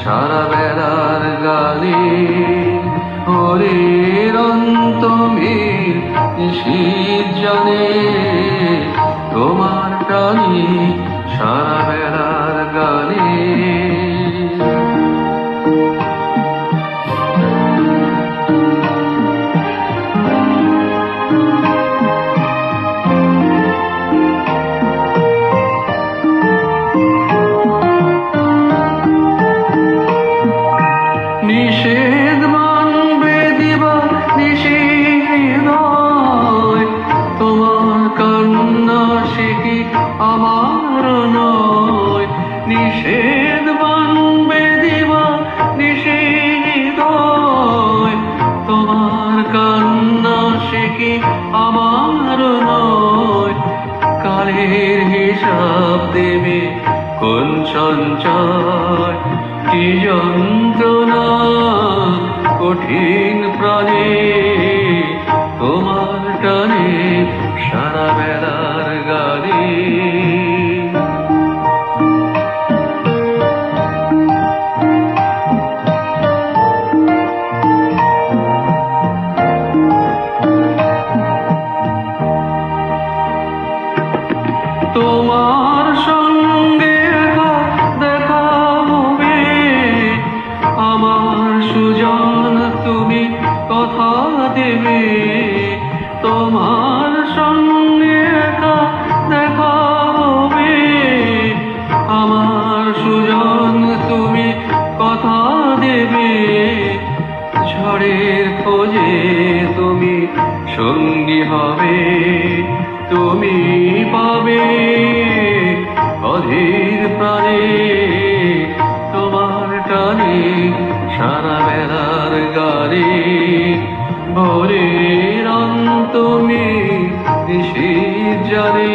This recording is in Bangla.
সারা বেলার গানে হরির অন্তমীর শীত জানে তোমার টানে সারা বেলার গানে। নিষেধ মানবে দিবা নিষেধ তোমার কান্না সে কি আমার নয়। নিষেধ মানবে দিবা নিষেধ তোমার কান্না সে কি আমার নয়। কালের হিসাব দেবে কোন সঞ্চয় কি যন্ত্রণা কঠিন প্রাণে তোমার টানে সারা বেলার গানে। তোমার সঙ্গে দেখা হবে আমার সুজন তুমি কথা দেবে। তোমার সঙ্গে দেখা হবে আমার সুজন তুমি কথা দেবে। ঝড়ের খোঁজে তুমি সঙ্গী হবে তুমি পাবে অধীর প্রাণে তোমার টানে সারা বেলার গানে। ভোরের অন্তমীর শীত জানে